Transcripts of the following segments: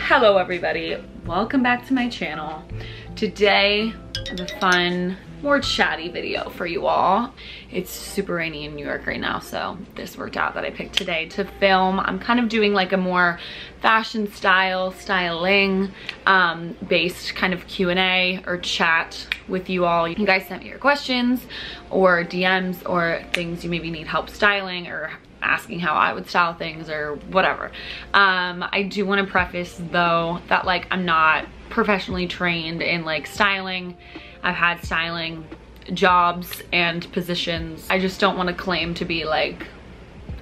Hello everybody, welcome back to my channel. Today I have a fun, more chatty video for you all. It's super rainy in New York right now, so this worked out that I picked today to film. I'm kind of doing like a more fashion styling based kind of Q&A or chat with you all. You guys sent me your questions or DMs or things you maybe need help styling or asking how I would style things or whatever. I do want to preface though that like I'm not professionally trained in like styling. I've had styling jobs and positions. I just don't want to claim to be like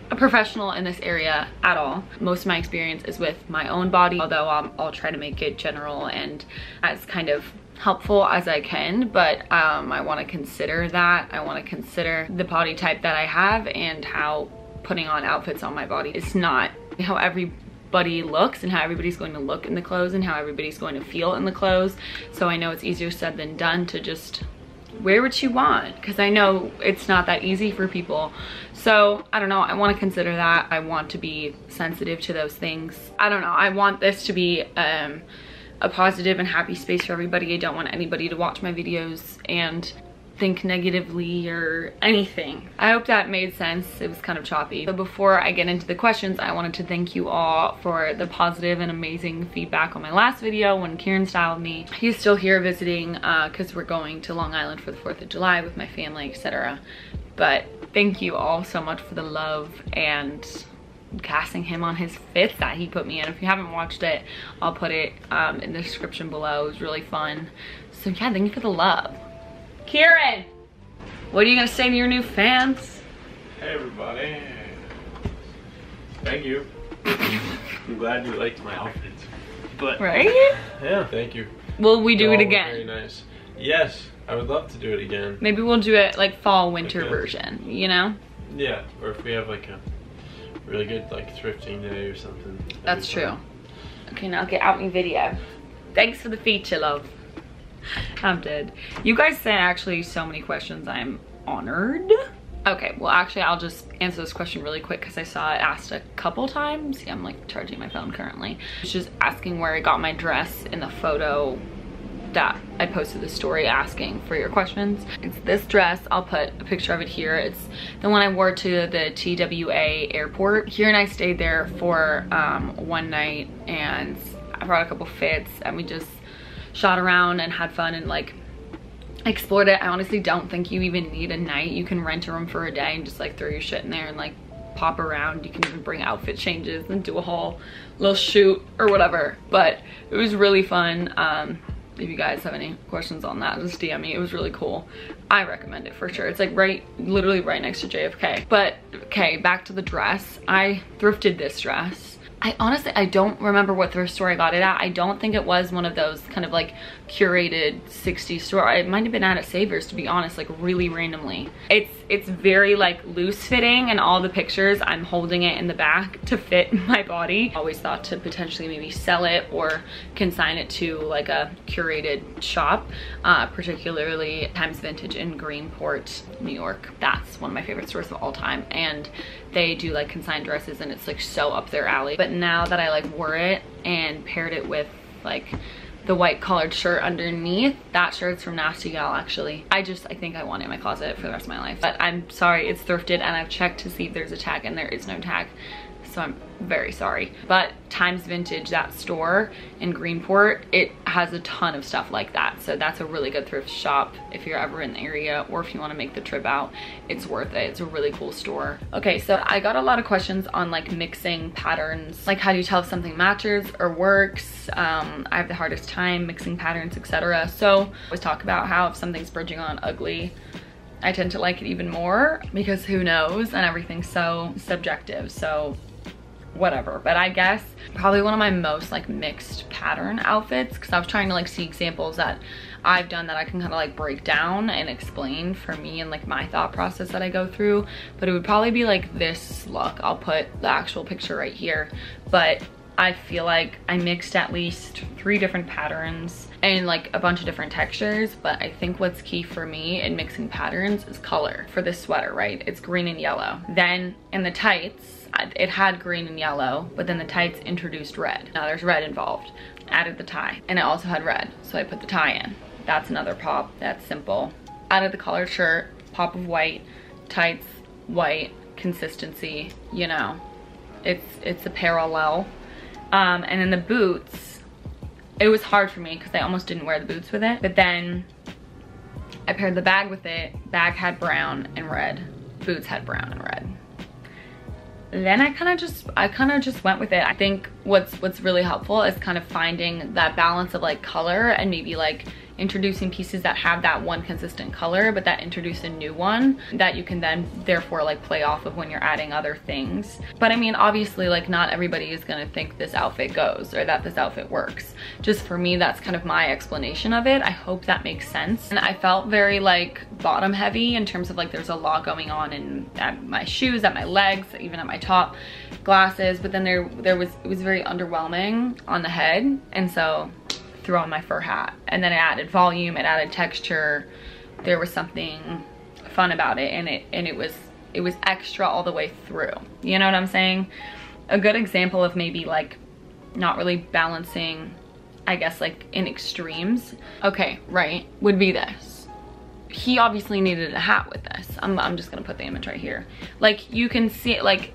a professional in this area at all. Most of my experience is with my own body, although I'll try to make it general and as kind of helpful as I can, but I want to consider that. I want to consider the body type that I have and how putting on outfits on my body is not how everybody looks and how everybody's going to look in the clothes and how everybody's going to feel in the clothes. So I know it's easier said than done to just wear what you want, because I know it's not that easy for people. So I don't know, I want to consider that. I want to be sensitive to those things. I don't know, I want this to be a positive and happy space for everybody. I don't want anybody to watch my videos and think negatively or anything. I hope that made sense. It was kind of choppy. So before I get into the questions, I wanted to thank you all for the positive and amazing feedback on my last video when Kieran styled me. He's still here visiting because we're going to Long Island for the 4th of July with my family, etc. But thank you all so much for the love and casting him on his fits that he put me in. If you haven't watched it, I'll put it in the description below. It was really fun. So yeah, thank you for the love. Kieran, what are you gonna say to your new fans? Hey everybody. Thank you. I'm glad you liked my outfits. But right? Yeah, thank you. Will we do it again? Very nice. Yes, I would love to do it again. Maybe we'll do it like fall winter version, you know? Yeah, or if we have like a really good like thrifting day or something. That's true. Okay, now get out my video. Thanks for the feature, love. I'm dead. You guys sent actually so many questions. I'm honored. Okay, well actually I'll just answer this question really quick because I saw it asked a couple times. Yeah, I'm like charging my phone currently. It's just asking where I got my dress in the photo that I posted the story asking for your questions. It's this dress. I'll put a picture of it here. It's the one I wore to the TWA airport. Here and I stayed there for one night and I brought a couple fits and we just shot around and had fun and like explored it. I honestly don't think you even need a night. You can rent a room for a day and just like throw your shit in there and like pop around. You can even bring outfit changes and do a whole little shoot or whatever. But it was really fun. If you guys have any questions on that, just DM me. It was really cool. I recommend it for sure. It's like literally right next to JFK. But okay, back to the dress. I thrifted this dress. I honestly don't remember what thrift store I got it at. I don't think it was one of those kind of like curated 60s store. It might have been at a Savers, to be honest, like really randomly. It's very like loose fitting, and all the pictures I'm holding it in the back to fit my body. Always thought to potentially maybe sell it or consign it to like a curated shop, particularly Times Vintage in Greenport, New York. That's one of my favorite stores of all time, and they do like consigned dresses and it's like so up their alley. But now that I like wore it and paired it with like the white collared shirt underneath, that shirt's from Nasty Gal actually. I think I want it in my closet for the rest of my life. But I'm sorry, it's thrifted and I've checked to see if there's a tag and there is no tag. So I'm very sorry. But Times Vintage, that store in Greenport, it has a ton of stuff like that. So that's a really good thrift shop if you're ever in the area or if you want to make the trip out. It's worth it. It's a really cool store. Okay, so I got a lot of questions on like mixing patterns. Like how do you tell if something matches or works? I have the hardest time mixing patterns, etc. So I always talk about how if something's bridging on ugly, I tend to like it even more because who knows, and everything's so subjective. So whatever. But I guess probably one of my most like mixed pattern outfits, because I was trying to like see examples that I've done that I can kind of like break down and explain for me and like my thought process that I go through. But it would probably be like this look. I'll put the actual picture right here, but I feel like I mixed at least 3 different patterns and like a bunch of different textures, but I think what's key for me in mixing patterns is color. For this sweater, right, it's green and yellow. Then in the tights, it had green and yellow, but then the tights introduced red. Now there's red involved. Added the tie, and it also had red, so I put the tie in. That's another pop. That's simple. Added the collared shirt, pop of white, tights, white, consistency, you know, it's a parallel. And then the boots, it was hard for me because I almost didn't wear the boots with it, but then I paired the bag with it. Bag had brown and red, boots had brown and red. Then I kind of just went with it. I think what's really helpful is kind of finding that balance of like color and maybe like introducing pieces that have that one consistent color but that introduce a new one that you can then therefore like play off of when you're adding other things. But I mean, obviously like not everybody is gonna think this outfit goes or that this outfit works. Just for me, that's kind of my explanation of it. I hope that makes sense. And I felt very like bottom heavy in terms of like there's a lot going on at my shoes, at my legs, even at my top, glasses, but then it was very underwhelming on the head, and so threw on my fur hat. And then it added volume, it added texture. There was something fun about it, and it was extra all the way through. You know what I'm saying? A good example of maybe like not really balancing, I guess, like in extremes, okay, right, would be this. He obviously needed a hat with this. I'm just gonna put the image right here. Like you can see it, like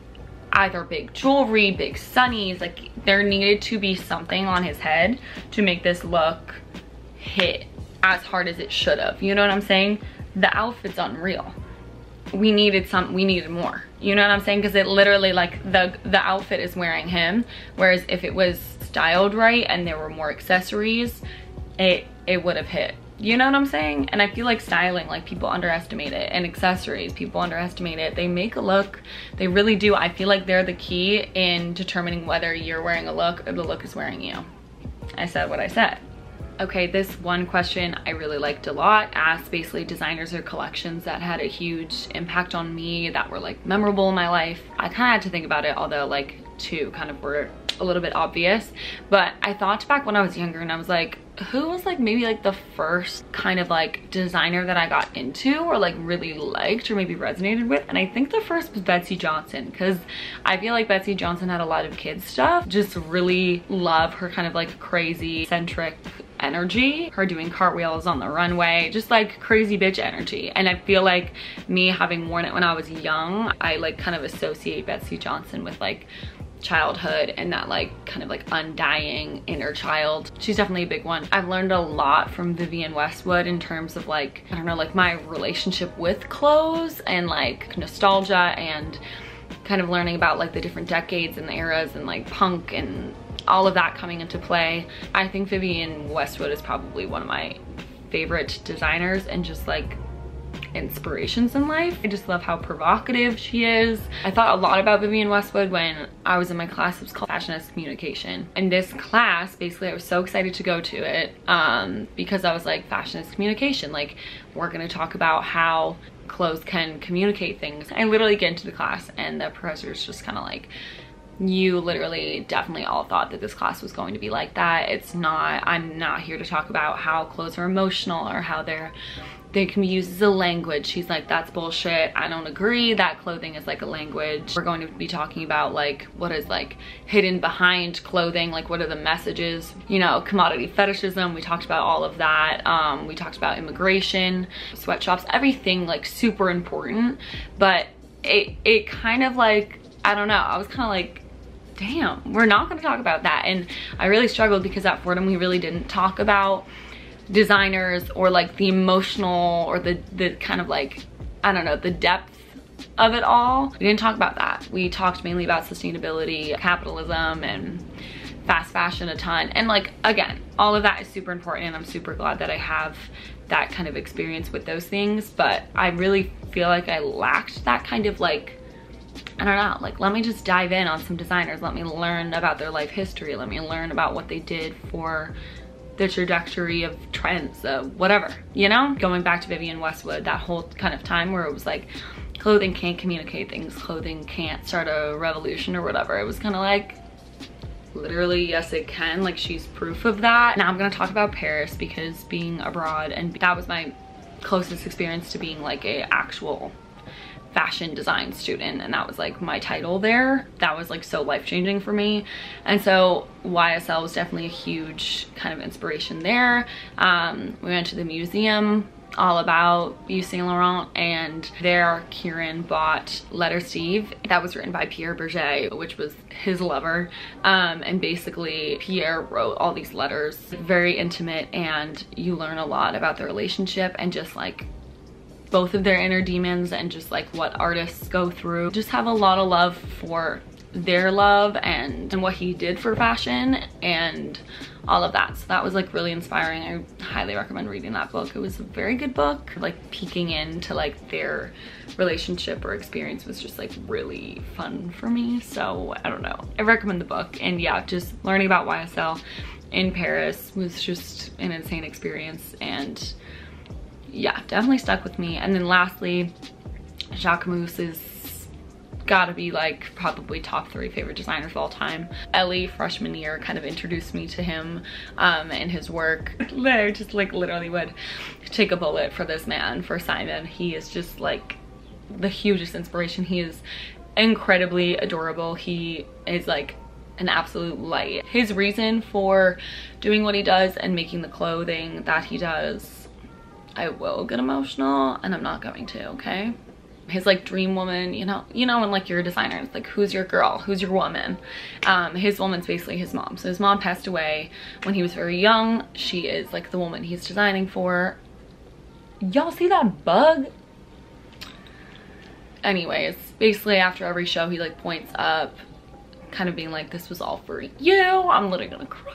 either big jewelry, big sunnies, like there needed to be something on his head to make this look hit as hard as it should have. You know what I'm saying? The outfit's unreal. We needed more. You know what I'm saying? Because it literally, like the outfit is wearing him, whereas if it was styled right and there were more accessories, it would have hit. You know what I'm saying? And I feel like styling, like people underestimate it, and accessories, people underestimate it. They make a look, they really do. I feel like they're the key in determining whether you're wearing a look or the look is wearing you. I said what I said. Okay, this one question I really liked a lot, asked basically designers or collections that had a huge impact on me, that were like memorable in my life. I kind of had to think about it, although like 2 kind of were a little bit obvious, but I thought back when I was younger and I was like, who was like maybe like the first kind of like designer that I got into or like really liked or maybe resonated with? And I think the first was Betsy Johnson, because I feel like Betsy Johnson had a lot of kids stuff. Just really love her kind of like crazy eccentric energy, her doing cartwheels on the runway, just like crazy bitch energy. And I feel like me having worn it when I was young, I like kind of associate Betsy Johnson with like childhood and that like kind of like undying inner child. She's definitely a big one. I've learned a lot from Vivienne Westwood in terms of like, I don't know, like my relationship with clothes and like nostalgia, and kind of learning about like the different decades and the eras and like punk and all of that coming into play. I think Vivienne Westwood is probably one of my favorite designers and just like inspirations in life. I just love how provocative she is. I thought a lot about Vivienne Westwood when I was in my class. It was called Fashion as Communication. And this class, basically I was so excited to go to it because I was like, fashion is communication. Like we're gonna talk about how clothes can communicate things. I literally get into the class and the professor's just kind of like, you literally definitely all thought that this class was going to be like that. It's not. I'm not here to talk about how clothes are emotional or how they can be used as a language. She's like, that's bullshit. I don't agree that clothing is like a language. We're going to be talking about like what is like hidden behind clothing, like what are the messages, you know, commodity fetishism. We talked about all of that. We talked about immigration, sweatshops, everything like super important. But it kind of like, I don't know, I was kind of like, damn, we're not going to talk about that. And I really struggled because at Fordham we really didn't talk about designers or like the emotional or the kind of like, I don't know, the depth of it all. We didn't talk about that. We talked mainly about sustainability, capitalism, and fast fashion a ton. And like, again, all of that is super important, and I'm super glad that I have that kind of experience with those things. But I really feel like I lacked that kind of like, I don't know, like let me just dive in on some designers. Let me learn about their life history. Let me learn about what they did for the trajectory of trends, whatever, you know? Going back to Vivienne Westwood, that whole kind of time where it was like, clothing can't communicate things, clothing can't start a revolution or whatever. It was kind of like, literally, yes it can. Like, she's proof of that. Now I'm gonna talk about Paris, because being abroad, and that was my closest experience to being like a actual fashion design student, and that was like my title there. That was like so life-changing for me, and so YSL was definitely a huge kind of inspiration there. We went to the museum all about Yves Saint Laurent, and there Kieran bought Letter Steve that was written by Pierre Berger, which was his lover, and basically Pierre wrote all these letters, very intimate, and you learn a lot about the relationship and just like both of their inner demons and just like what artists go through. Just have a lot of love for their love and what he did for fashion and all of that. So that was like really inspiring. I highly recommend reading that book. It was a very good book. Like peeking into like their relationship or experience was just like really fun for me. So I don't know, I recommend the book. And yeah, just learning about YSL in Paris was just an insane experience, and yeah, definitely stuck with me. And then lastly, Jacquemus is gotta be like probably top 3 favorite designers of all time. Ellie, freshman year, kind of introduced me to him and his work. I just like literally would take a bullet for this man, for Simon. He is just like the hugest inspiration. He is incredibly adorable. He is like an absolute light. His reason for doing what he does and making the clothing that he does, I will get emotional, and I'm not going to, okay? His like dream woman, you know, and like you're a designer, it's like, who's your girl, who's your woman? His woman's basically his mom. So his mom passed away when he was very young. She is like the woman he's designing for. Y'all see that bug? Anyways, basically after every show he like points up, kind of being like, this was all for you. I'm literally gonna cry.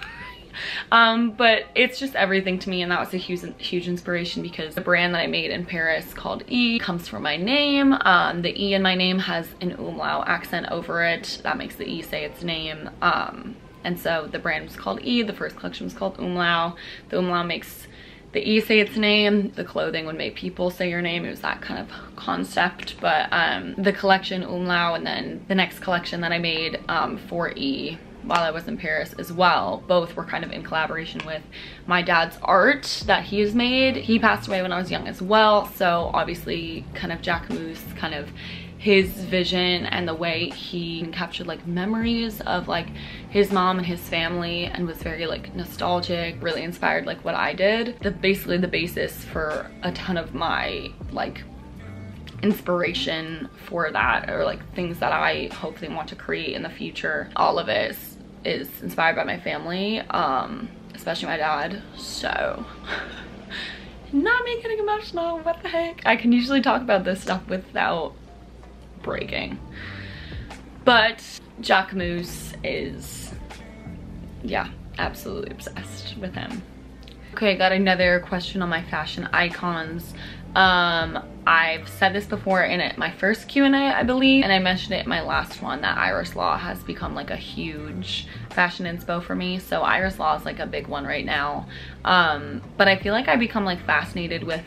But it's just everything to me, and that was a huge inspiration, because the brand that I made in Paris called E comes from my name. The E in my name has an umlaut accent over it that makes the E say its name, and so the brand was called E. The first collection was called Umlaut. The umlaut makes the E say its name. The clothing would make people say your name. It was that kind of concept. But the collection Umlaut, and then the next collection that I made for E while I was in Paris as well, both were kind of in collaboration with my dad's art that he has made. He passed away when I was young as well, so obviously kind of Jacquemus, kind of his vision and the way he captured like memories of like his mom and his family, and was very like nostalgic, really inspired like what I did. Basically the basis for a ton of my like inspiration for that, or like things that I hopefully want to create in the future. All of it is inspired by my family, especially my dad. So not me getting emotional, what the heck? I can usually talk about this stuff without breaking, but Jacquemus is, yeah, absolutely obsessed with him. Okay, I got another question on my fashion icons. I've said this before in my first Q&A, I believe, and I mentioned it in my last one, that Iris Law has become like a huge fashion inspo for me. So Iris Law is like a big one right now. But I feel like I become like fascinated with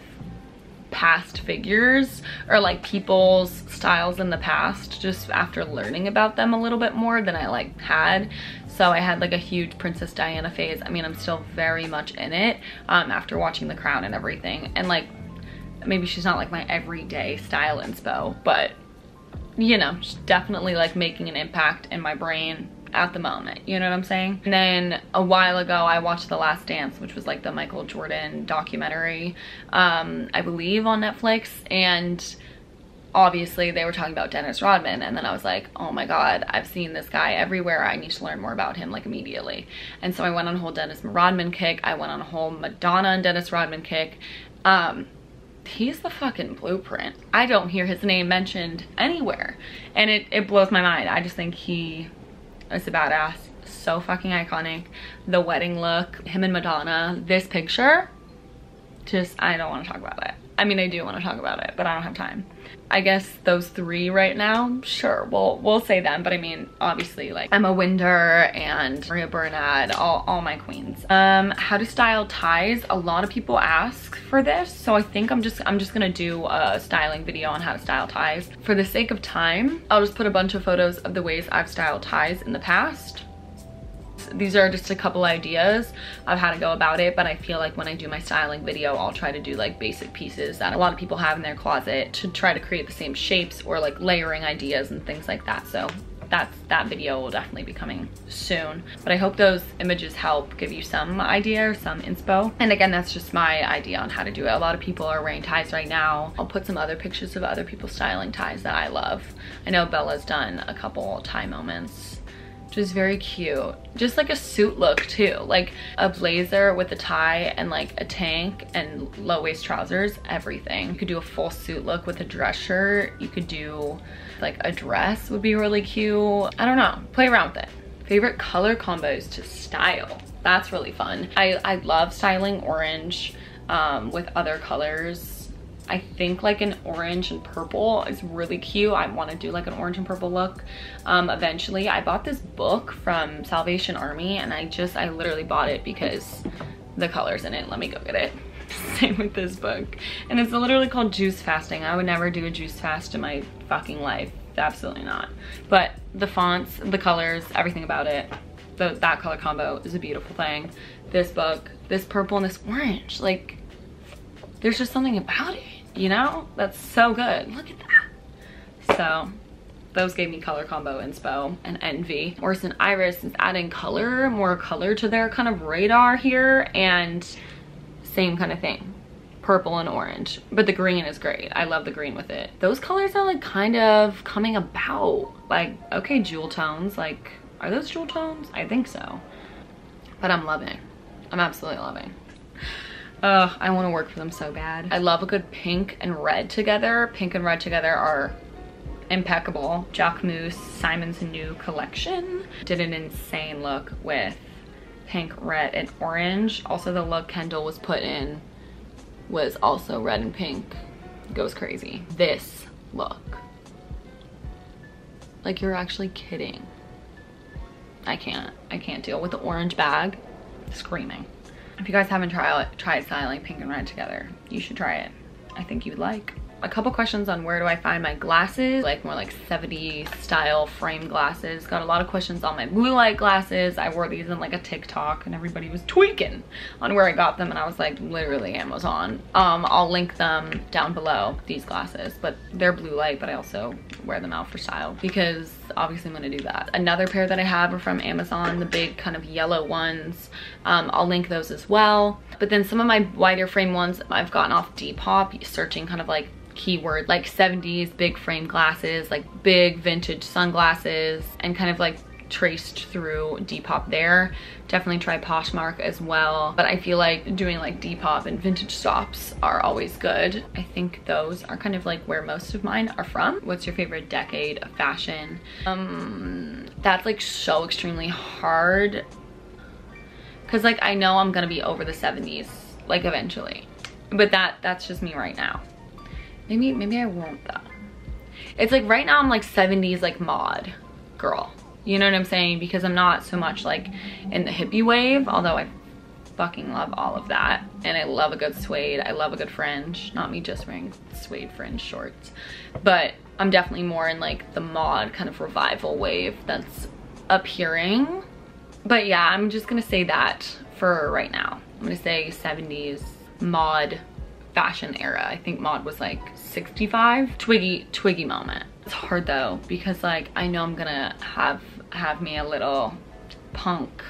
past figures, or like people's styles in the past, just after learning about them a little bit more than I like had. So I had like a huge Princess Diana phase. I mean, I'm still very much in it after watching The Crown and everything, and like maybe she's not like my everyday style inspo, but you know, she's definitely like making an impact in my brain at the moment, you know what I'm saying? And then a while ago I watched The Last Dance, which was like the Michael Jordan documentary, I believe on Netflix, and obviously they were talking about Dennis Rodman, and then I was like, oh my god, I've seen this guy everywhere, I need to learn more about him like immediately. And so I went on a whole Dennis Rodman kick. I went on a whole Madonna and Dennis Rodman kick. He's the fucking blueprint. I don't hear his name mentioned anywhere, and it blows my mind. I just think he is a badass, so fucking iconic. The wedding look, him and Madonna, this picture, just, I don't want to talk about it. I mean, I do want to talk about it, but I don't have time. I guess those 3 right now, sure, we'll say them, but I mean, obviously, like Emma Winder and Maria Bernard, all my queens. How to style ties. A lot of people ask for this, so I think I'm just gonna do a styling video on how to style ties. For the sake of time, I'll just put a bunch of photos of the ways I've styled ties in the past. these are just a couple ideas of how to go about it, but I feel like when I do my styling video, I'll try to do like basic pieces that a lot of people have in their closet to try to create the same shapes, or like layering ideas and things like that. So that video will definitely be coming soon, but I hope those images help give you some idea or some inspo. And again, that's just my idea on how to do it. A lot of people are wearing ties right now. I'll put some other pictures of other people styling ties that I love. I know Bella's done a couple tie moments, which is very cute. Just like a suit look too, like a blazer with a tie and like a tank and low waist trousers, everything. You could do a full suit look with a dress shirt. You could do like a dress would be really cute. I don't know, play around with it. Favorite color combos to style. That's really fun. I love styling orange with other colors. I think like an orange and purple is really cute. I want to do like an orange and purple look eventually. I bought this book from Salvation Army, and I literally bought it because the colors in it. Let me go get it. Same with this book, and it's literally called Juice Fasting. I would never do a juice fast in my fucking life, absolutely not. But the fonts, the colors, everything about it, that color combo is a beautiful thing. This book, this purple and this orange, like there's just something about it, you know, that's so good. Look at that. So those gave me color combo inspo and envy. Orson Iris is adding color, more color to their kind of radar here, and same kind of thing, purple and orange, but the green is great. I love the green with it. Those colors are like kind of coming about, like, okay, jewel tones, like, are those jewel tones? I think so, but I'm loving, I'm absolutely loving. I want to work for them so bad. I love a good pink and red together. Pink and red together are impeccable. Jacquemus Simon's new collection did an insane look with pink, red, and orange. Also, the look Kendall was put in was also red and pink. Goes crazy. This look, like, you're actually kidding. I can't deal with the orange bag. Screaming. If you guys haven't tried styling pink and red together, you should try it. I think you'd like. A couple questions on where do I find my glasses, like more like 70s style frame glasses. Got a lot of questions on my blue light glasses. I wore these in like a TikTok and everybody was tweaking on where I got them, and I was like, literally Amazon. I'll link them down below, these glasses, but they're blue light, but I also wear them out for style because obviously I'm gonna do that. Another pair that I have are from Amazon, the big kind of yellow ones. I'll link those as well. But then some of my wider frame ones I've gotten off Depop, searching kind of like keyword, like 70s big frame glasses, like big vintage sunglasses, and kind of like traced through Depop there. Definitely try Poshmark as well, but I feel like doing like Depop and vintage shops are always good. I think those are kind of like where most of mine are from. What's your favorite decade of fashion? That's like so extremely hard because like I know I'm gonna be over the 70s like eventually, but that's just me right now. Maybe I won't though. It's like right now I'm like 70s like mod girl. You know what I'm saying? Because I'm not so much like in the hippie wave, although I fucking love all of that. And I love a good suede. I love a good fringe. Not me just wearing suede fringe shorts. But I'm definitely more in like the mod kind of revival wave that's appearing. But yeah, I'm just gonna say that for right now. I'm gonna say 70s mod fashion era. I think mod was like 65. Twiggy moment. It's hard though, because like I know I'm gonna have me a little punk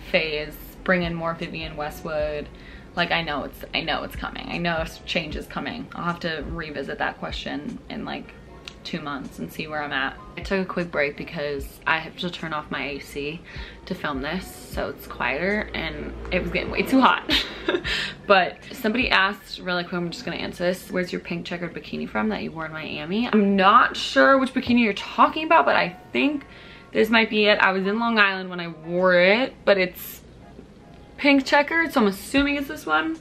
phase, bring in more Vivienne Westwood. Like I know it's coming. I know change is coming. I'll have to revisit that question in like 2 months and see where I'm at. I took a quick break because I have to turn off my AC to film this, so it's quieter, and it was getting way too hot. But somebody asked really quick, I'm just gonna answer this. Where's your pink checkered bikini from that you wore in Miami? I'm not sure which bikini you're talking about, but I think this might be it. I was in Long Island when I wore it, but it's pink checkered, so I'm assuming it's this one.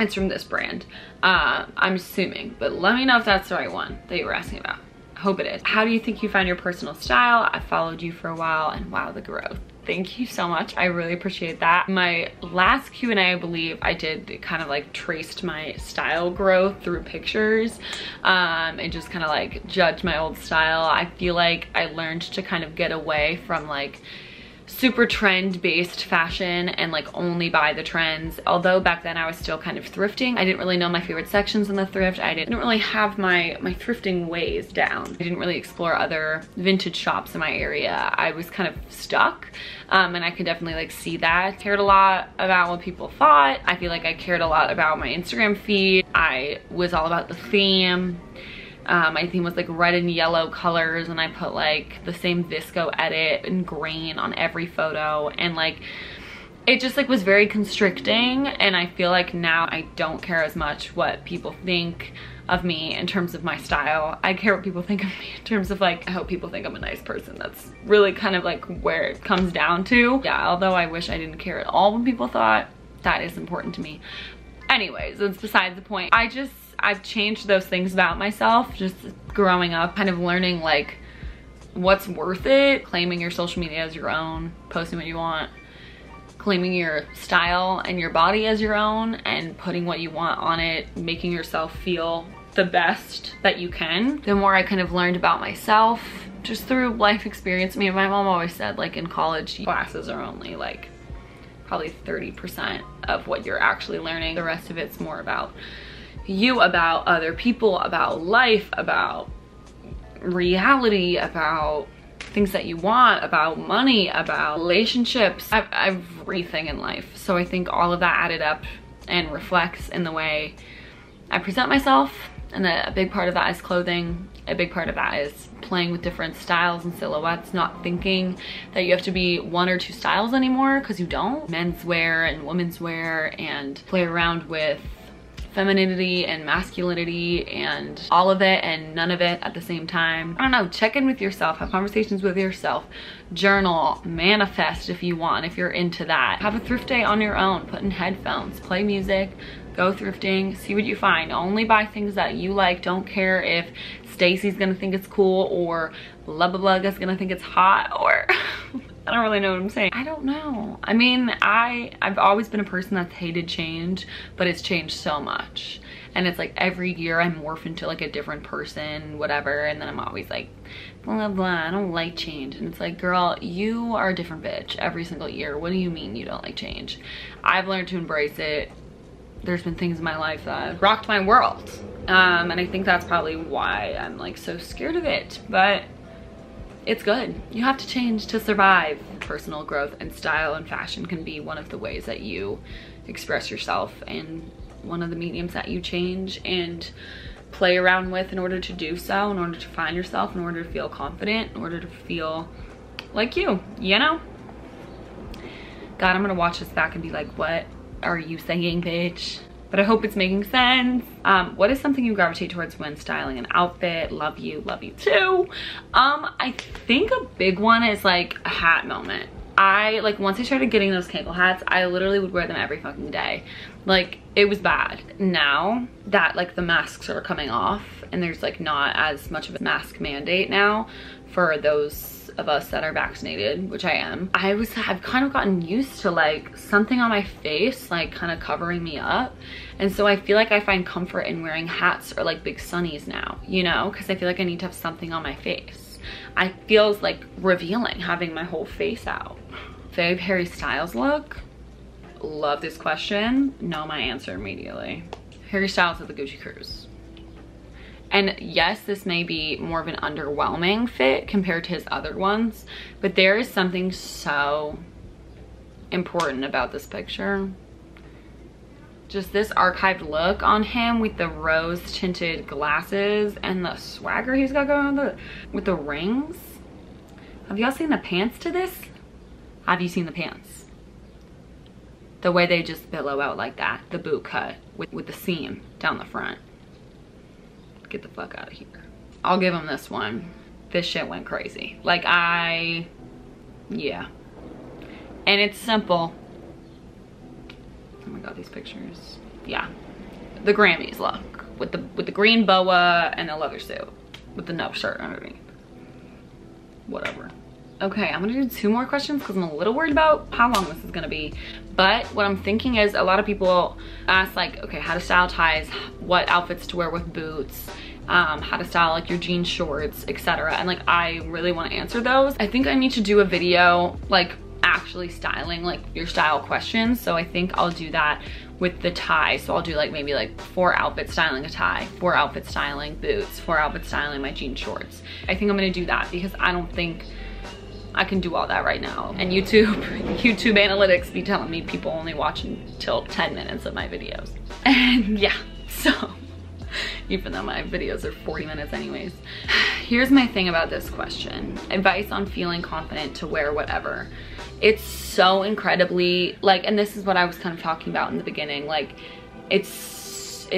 It's from this brand. I'm assuming, but let me know if that's the right one that you were asking about. I hope it is. How do you think you find your personal style? I followed you for a while, and wow, the growth. Thank you so much. I really appreciate that. My last Q&A, I believe I did kind of like traced my style growth through pictures and just kind of like judge my old style. I feel like I learned to kind of get away from like super trend-based fashion and like only buy the trends. Although back then I was still kind of thrifting. I didn't really know my favorite sections in the thrift. I didn't really have my thrifting ways down. I didn't really explore other vintage shops in my area. I was kind of stuck, and I could definitely like see that. I cared a lot about what people thought. I feel like I cared a lot about my Instagram feed. I was all about the theme. My theme was like red and yellow colors, and I put like the same visco edit and grain on every photo, and like it just like was very constricting. And I feel like now I don't care as much what people think of me in terms of my style. I care what people think of me in terms of like, I hope people think I'm a nice person. That's really kind of like where it comes down to. Yeah, although I wish I didn't care at all what people thought, that is important to me. Anyways, it's besides the point. I've changed those things about myself just growing up, kind of learning like what's worth it, claiming your social media as your own, posting what you want, claiming your style and your body as your own, and putting what you want on it, making yourself feel the best that you can. The more I kind of learned about myself just through life experience. I mean, my mom always said like in college classes are only like probably 30% of what you're actually learning. The rest of it's more about you, about other people, about life, about reality, about things that you want, about money, about relationships, everything in life. So I think all of that added up and reflects in the way I present myself, and a big part of that is clothing. A big part of that is playing with different styles and silhouettes, not thinking that you have to be one or two styles anymore, because you don't. Men's wear and women's wear, and play around with femininity and masculinity and all of it and none of it at the same time. I don't know, check in with yourself, have conversations with yourself, journal, manifest if you want, if you're into that. Have a thrift day on your own, put in headphones, play music, go thrifting, see what you find. Only buy things that you like. Don't care if Stacy's gonna think it's cool or blah blah blah is gonna think it's hot, or I don't really know what I'm saying. I don't know. I mean, I've always been a person that's hated change, but it's changed so much. And it's like every year I morph into like a different person, whatever, and then I'm always like, blah, blah, I don't like change. And it's like, girl, you are a different bitch every single year. What do you mean you don't like change? I've learned to embrace it. There's been things in my life that rocked my world. And I think that's probably why I'm like so scared of it, but it's good. You have to change to survive. Personal growth and style and fashion can be one of the ways that you express yourself, and one of the mediums that you change and play around with in order to do so, in order to find yourself, in order to feel confident, in order to feel like you know? God, I'm gonna watch this back and be like, what are you saying, bitch? But I hope it's making sense. What is something you gravitate towards when styling an outfit? Love you too. I think a big one is like a hat moment. Once I started getting those Kangol hats, I literally would wear them every fucking day. Like, it was bad. Now that like the masks are coming off and there's like not as much of a mask mandate now for those of us that are vaccinated, which I am, I've kind of gotten used to like something on my face like kind of covering me up, and so I feel like I find comfort in wearing hats or like big sunnies now, you know, because I feel like I need to have something on my face. I feels like revealing having my whole face out. Fav Harry Styles look? Love this question. Know my answer immediately. Harry Styles at the Gucci Cruise. And yes, this may be more of an underwhelming fit compared to his other ones, but there is something so important about this picture. Just this archived look on him with the rose tinted glasses and the swagger he's got going on with the rings. Have y'all seen the pants to this? Have you seen the pants? The way they just billow out like that, the boot cut with the seam down the front. Get the fuck out of here. I'll give him this one. This shit went crazy. Like, yeah. And it's simple. Oh my god, these pictures. Yeah. The Grammys look. With the green boa and the leather suit. With the no shirt underneath. Whatever. Okay, I'm gonna do 2 more questions because I'm a little worried about how long this is gonna be. But what I'm thinking is, a lot of people ask like, okay, how to style ties, what outfits to wear with boots, how to style like your jean shorts, etc. And like, I really want to answer those. I think I need to do a video like actually styling like your style questions. So I think I'll do that with the tie. So I'll do like maybe like 4 outfits styling a tie, 4 outfits styling boots, 4 outfits styling my jean shorts. I think I'm gonna do that because I don't think I can do all that right now. And YouTube analytics be telling me people only watch until 10 minutes of my videos. And yeah, so even though my videos are 40 minutes anyways. Here's my thing about this question. Advice on feeling confident to wear whatever. It's so incredibly, like, and this is what I was kind of talking about in the beginning, like, it's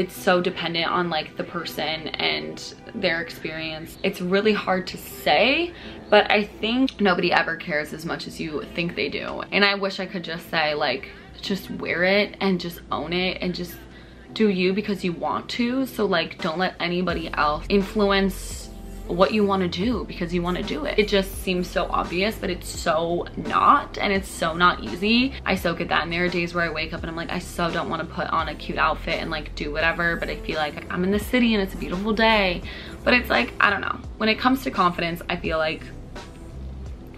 so dependent on like the person and their experience. It's really hard to say, but I think nobody ever cares as much as you think they do. And I wish I could just say like, just wear it and just own it and just do you because you want to. So like, don't let anybody else influence what you want to do because you want to do it. It just seems so obvious, but it's so not, and it's so not easy. I so get that, and there are days where I wake up and I'm like, I so don't want to put on a cute outfit and like do whatever, but I feel like I'm in the city and it's a beautiful day. But it's like, I don't know. When it comes to confidence, I feel like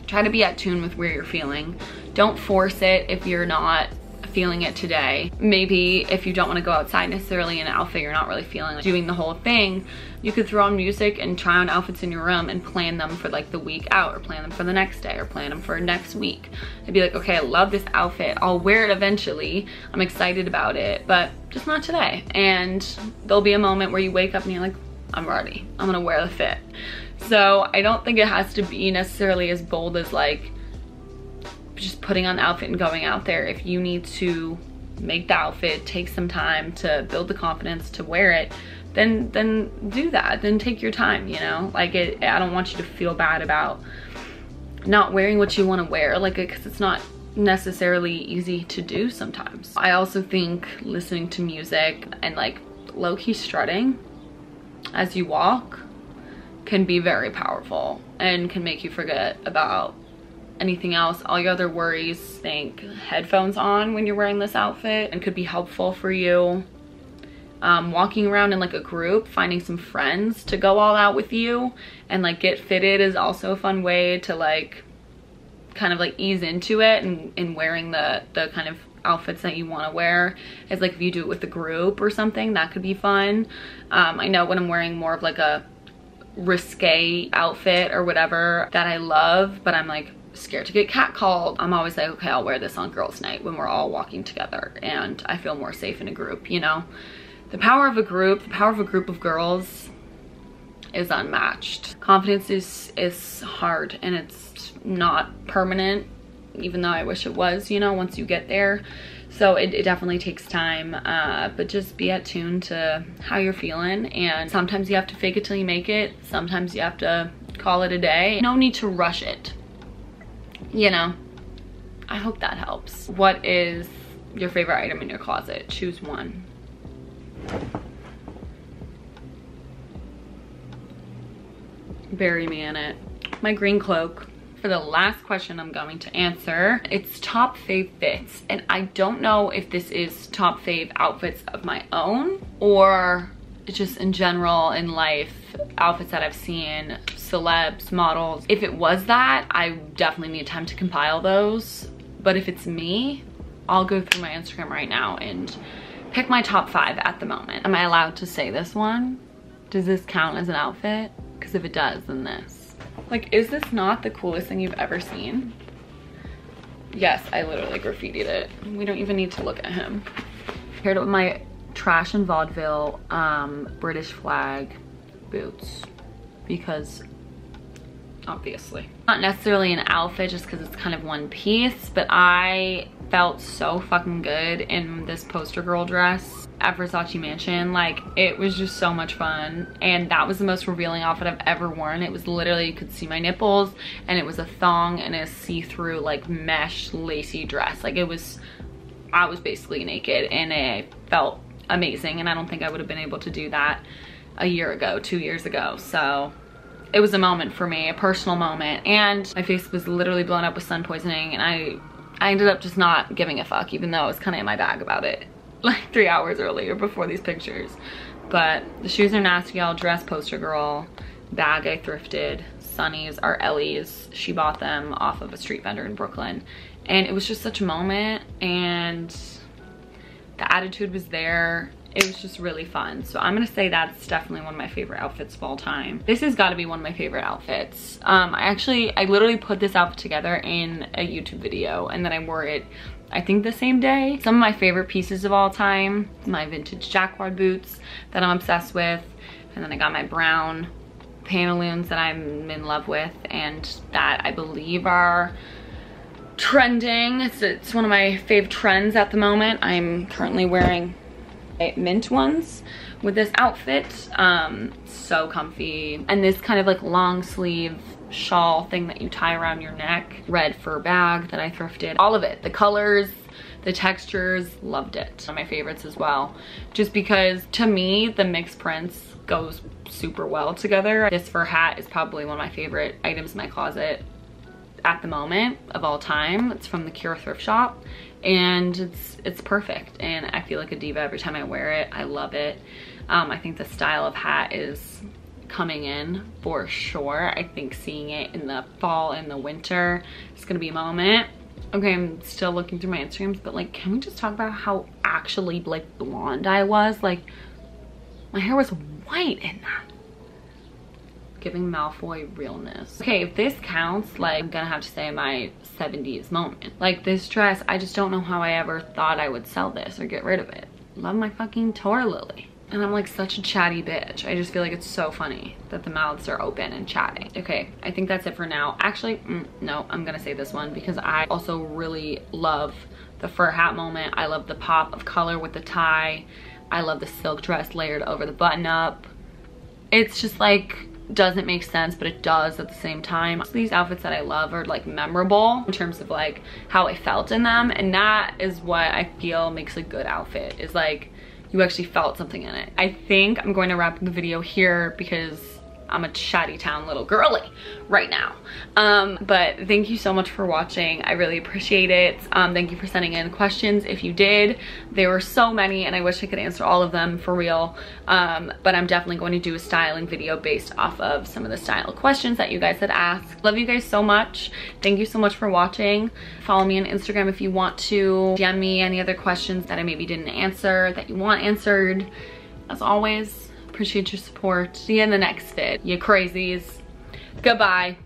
try to be at tune with where you're feeling. Don't force it if you're not feeling it today. Maybe if you don't want to go outside necessarily in an outfit, you're not really feeling like doing the whole thing, you could throw on music and try on outfits in your room and plan them for like the week out, or plan them for the next day, or plan them for next week. I'd be like, okay, I love this outfit, I'll wear it eventually, I'm excited about it, but just not today. And there'll be a moment where you wake up and you're like, I'm ready, I'm gonna wear the fit. So I don't think it has to be necessarily as bold as like just putting on the outfit and going out there. If you need to make the outfit, take some time to build the confidence to wear it, then do that. Then take your time, you know? Like, I don't want you to feel bad about not wearing what you want to wear, like, because it's not necessarily easy to do sometimes. I also think listening to music and like low-key strutting as you walk can be very powerful and can make you forget about anything else, all your other worries. Think headphones on when you're wearing this outfit and could be helpful for you. Walking around in like a group, finding some friends to go all out with you and like get fitted is also a fun way to like kind of like ease into it, and wearing the kind of outfits that you want to wear. It's like if you do it with a group or something, that could be fun. I know when I'm wearing more of like a risque outfit or whatever that I love, but I'm like scared to get catcalled, I'm always like, okay, I'll wear this on girls' night when we're all walking together and I feel more safe in a group, you know? The power of a group, the power of a group of girls is unmatched. Confidence is hard and it's not permanent, even though I wish it was, you know, once you get there. So it definitely takes time, but just be attuned to how you're feeling. And sometimes you have to fake it till you make it. Sometimes you have to call it a day. No need to rush it. You know, I hope that helps. What is your favorite item in your closet? Choose one. Bury me in it. My green cloak. For the last question I'm going to answer, it's top fave fits. And I don't know if this is top fave outfits of my own or just in general in life, outfits that I've seen, celebs, models. If it was that, I definitely need time to compile those. But if it's me, I'll go through my Instagram right now and pick my top 5 at the moment. Am I allowed to say this one? Does this count as an outfit? Because if it does, then this. Like, is this not the coolest thing you've ever seen? Yes, I literally graffitied it. We don't even need to look at him. Paired it with my trash and vaudeville British flag boots, because obviously not necessarily an outfit just because it's kind of one piece, but I felt so fucking good in this poster girl dress at Versace Mansion. Like, it was just so much fun, and that was the most revealing outfit I've ever worn. It was literally, you could see my nipples, and it was a thong and a see-through like mesh lacy dress. Like, it was, I was basically naked, and it felt amazing, and I don't think I would have been able to do that a year ago, 2 years ago. So it was a moment for me, a personal moment, and my face was literally blown up with sun poisoning, and I ended up just not giving a fuck, even though I was kind of in my bag about it like 3 hours earlier before these pictures. But the shoes are nasty, all dress poster girl, bag I thrifted, Sunnies are Ellie's, she bought them off of a street vendor in Brooklyn, and it was just such a moment, and the attitude was there. It was just really fun. So I'm gonna say that's definitely one of my favorite outfits of all time. This has got to be one of my favorite outfits. I literally put this outfit together in a YouTube video, and then I wore it, I think, the same day. Some of my favorite pieces of all time, my vintage jacquard boots that I'm obsessed with, and then I got my brown pantaloons that I'm in love with, and that I believe are trending. It's one of my fave trends at the moment. I'm currently wearing mint ones with this outfit. So comfy, and this kind of like long sleeve shawl thing that you tie around your neck, red fur bag that I thrifted, all of it, the colors, the textures, loved it. One of my favorites as well, just because to me the mixed prints goes super well together. This fur hat is probably one of my favorite items in my closet at the moment of all time. It's from the Cure thrift shop, and it's perfect, and I feel like a diva every time I wear it. I love it. I think the style of hat is coming in for sure. I think seeing it in the fall and the winter is gonna be a moment. Okay, I'm still looking through my Instagrams, but like, can we just talk about how actually like blonde I was? Like, my hair was white in that. Giving Malfoy realness. Okay, if this counts, like, I'm gonna have to say my 70s moment. Like, this dress, I just don't know how I ever thought I would sell this or get rid of it. Love my fucking Tor Lily. And I'm like such a chatty bitch. I just feel like it's so funny that the mouths are open and chatting. Okay, I think that's it for now. Actually, no, I'm gonna say this one because I also really love the fur hat moment. I love the pop of color with the tie. I love the silk dress layered over the button up. It's just like, doesn't make sense, but it does at the same time. So these outfits that I love are like memorable in terms of like how I felt in them, and that is what I feel makes a good outfit, is like you actually felt something in it. I think I'm going to wrap the video here because I'm a chatty town little girly right now. But thank you so much for watching. I really appreciate it. Thank you for sending in questions if you did. There were so many and I wish I could answer all of them for real. But I'm definitely going to do a styling video based off of some of the style questions that you guys had asked. Love you guys so much. Thank you so much for watching. Follow me on Instagram if you want to. DM me any other questions that I maybe didn't answer that you want answered. As always, appreciate your support. See you in the next vid, you crazies. Goodbye.